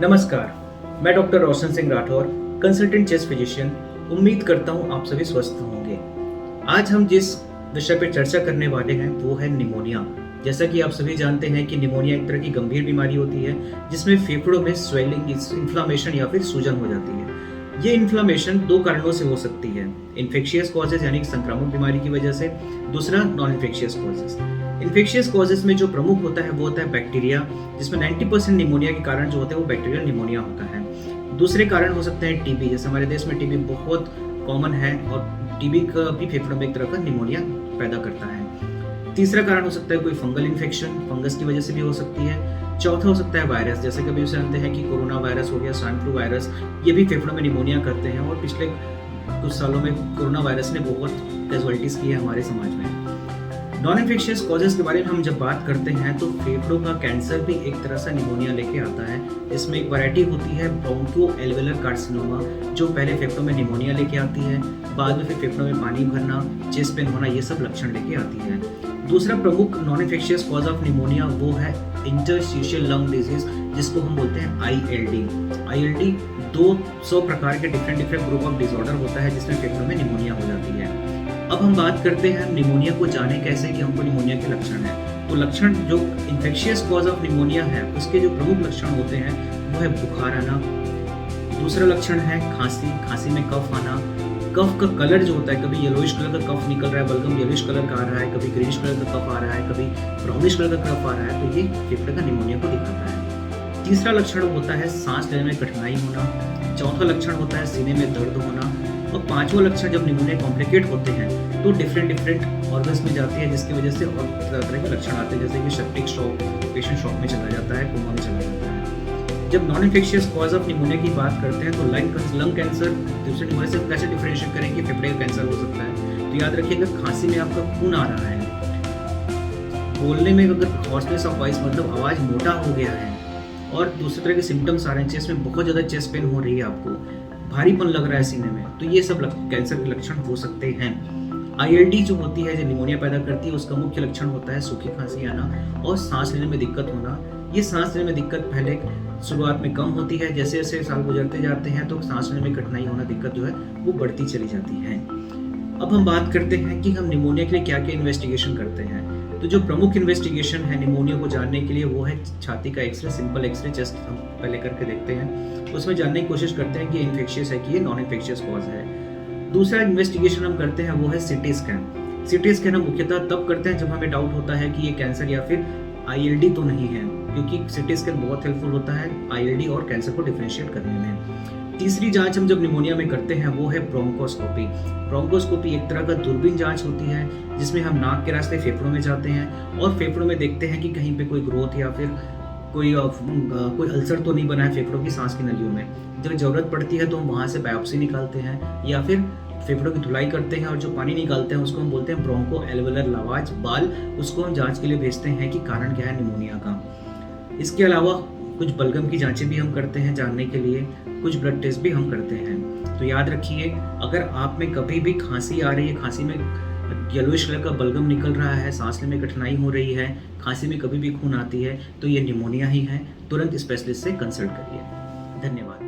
नमस्कार, मैं doctor Roshan Singh Rathore, consultant chest physician. उम्मीद करता हूँ आप सभी स्वस्थ होंगे। आज हम जिस विषय पर चर्चा करने वाले हैं वो है निमोनिया। जैसा कि आप सभी जानते हैं कि निमोनिया एक तरह की गंभीर बीमारी होती है जिसमें फेफड़ों में स्वेलिंग, इन्फ्लामेशन या फिर सूजन हो जाती है। ये इन्फ्लामेशन दो कारणों से हो सकती है, इन्फेक्शियस कॉजेज यानी संक्रामक बीमारी की वजह से, दूसरा non infectious causes. Infectious causes में जो प्रमुख होता है वो होता है बैक्टीरिया, जिसमें 90% निमोनिया के कारण जो होते हैं वो बैक्टीरियल निमोनिया होता है। दूसरे कारण हो सकते हैं टीबी, जैसे हमारे देश में टीबी बहुत कॉमन है और टीबी का भी फेफड़ों में एक तरह का निमोनिया पैदा करता है। तीसरा कारण हो सकता है कोई फंगल इन्फेक्शन, फंगस की वजह से भी हो सकती है। चौथा हो सकता है वायरस, जैसे कभी जानते हैं कि कोरोना वायरस हो गया, स्वाइन फ्लू वायरस, ये भी फेफड़ों में निमोनिया करते हैं और पिछले कुछ सालों में कोरोना वायरस ने बहुत कैजुअलिटीज की है हमारे समाज में। नॉन इन्फेक्शियस कॉजेज के बारे में हम जब बात करते हैं तो फेफड़ों का कैंसर भी एक तरह से निमोनिया लेके आता है। इसमें एक वैरायटी होती है ब्रोंकियो एल्वेलर कार्सिनोमा, जो पहले फेफड़ों में निमोनिया लेके आती है, बाद में फिर फेफड़ों में पानी भरना, चेस्ट पेन होना, ये सब लक्षण लेके आती है। दूसरा प्रमुख non infectious cause of pneumonia वो है इंटरस्टिशियल लंग डिजीज, जिसको हम बोलते हैं ILD। ILD 200 प्रकार के डिफरेंट ग्रुप ऑफ डिसऑर्डर होता है जिसमें फेफड़ों में निमोनिया हो जाती है। अब हम बात करते हैं निमोनिया को जाने कैसे कि हमको निमोनिया के लक्षण हैं। तो लक्षण जो इन्फेक्शियस कॉज ऑफ निमोनिया है उसके जो प्रमुख लक्षण होते हैं वो है बुखार आना। दूसरा लक्षण है खांसी, खांसी में कफ आना। कफ का कलर जो होता है, कभी येलोइश कलर का कफ निकल रहा है, बलगम येलोइश कलर का आ रहा है, कभी ग्रीनिश कलर का कफ आ रहा है, कभी ब्राउनिश कलर का कफ आ रहा है, तो ये फेफड़े का निमोनिया को दिखाता है। तीसरा लक्षण होता है सांस लेने में कठिनाई होना। चौथा लक्षण होता है सीने में दर्द होना। और पांचवा लक्षण जब निमोनिया कॉम्प्लिकेट होते हैं तो डिफरेंट ऑर्गन्स में जाती है, जिसकी वजह से और तरह के लक्षण आते हैं, जैसे कि सेप्टिक शॉक, पेशेंट शॉक में चला जाता है, कोमा में चला जाता है। जब non infectious cause of pneumonia की बात करते हैं तो लंग कैंसर दूसरे निमोनिया से कैसे डिफरेंशिएट करें कि फेफड़े का कैंसर हो सकता है। तो याद रखिएगा, खांसी में आपका खून आ रहा है, बोलने में अगर हॉर्सनेस ऑफ वॉइस मतलब आवाज मोटा हो गया है, और दूसरे तरह के सिम्टम्स आ रहे हैं, चेस्ट में बहुत ज़्यादा चेस्ट पेन हो रही है, आपको भारीपन लग रहा है सीने में, तो ये सब कैंसर के लक्षण हो सकते हैं। ILD जो होती है, जो निमोनिया पैदा करती है, उसका मुख्य लक्षण होता है सूखी खांसी आना और सांस लेने में दिक्कत होना। ये सांस लेने में दिक्कत पहले शुरुआत में कम होती है, जैसे जैसे साल गुजरते जाते हैं तो सांस लेने में कठिनाई होना, दिक्कत जो है वो बढ़ती चली जाती है। अब हम बात करते हैं कि हम निमोनिया के लिए क्या क्या इन्वेस्टिगेशन करते हैं। तो जो प्रमुख इन्वेस्टिगेशन है निमोनिया को जानने के लिए वो है छाती का एक्सरे, सिंपल एक्सरे चेस्ट हम पहले करके देखते हैं। उसमें जानने की कोशिश करते हैं कि इन्फेक्शियस है कि ये नॉन इन्फेक्शियस कॉज है। दूसरा इन्वेस्टिगेशन हम करते हैं वो है CT स्कैन। CT स्कैन हम मुख्यतः तब करते हैं जब हमें डाउट होता है कि ये कैंसर या फिर ILD तो नहीं है, क्योंकि CT स्कैन बहुत हेल्पफुल होता है ILD और कैंसर को डिफरेंशिएट करने में। तीसरी जांच हम जब निमोनिया में करते हैं वो है ब्रोंकोस्कोपी। ब्रोंकोस्कोपी एक तरह का दूरबीन जांच होती है जिसमें हम नाक के रास्ते फेफड़ों में जाते हैं और फेफड़ों में देखते हैं कि कहीं पे कोई ग्रोथ या फिर कोई अल्सर तो नहीं बना है फेफड़ों की सांस की नलियों में। जब जरूरत पड़ती है तो हम वहाँ से बायोप्सी निकालते हैं या फिर फेफड़ों की धुलाई करते हैं और जो पानी निकालते हैं उसको हम बोलते हैं ब्रोंको एल्वेलर लावाज बाल, उसको हम जांच के लिए भेजते हैं कि कारण क्या है निमोनिया का। इसके अलावा कुछ बलगम की जांचें भी हम करते हैं जानने के लिए, कुछ ब्लड टेस्ट भी हम करते हैं। तो याद रखिए, अगर आप में कभी भी खांसी आ रही है, खांसी में येलोइश कलर का बलगम निकल रहा है, सांस लेने में कठिनाई हो रही है, खांसी में कभी भी खून आती है, तो ये निमोनिया ही है। तुरंत स्पेशलिस्ट से कंसल्ट करिए। धन्यवाद।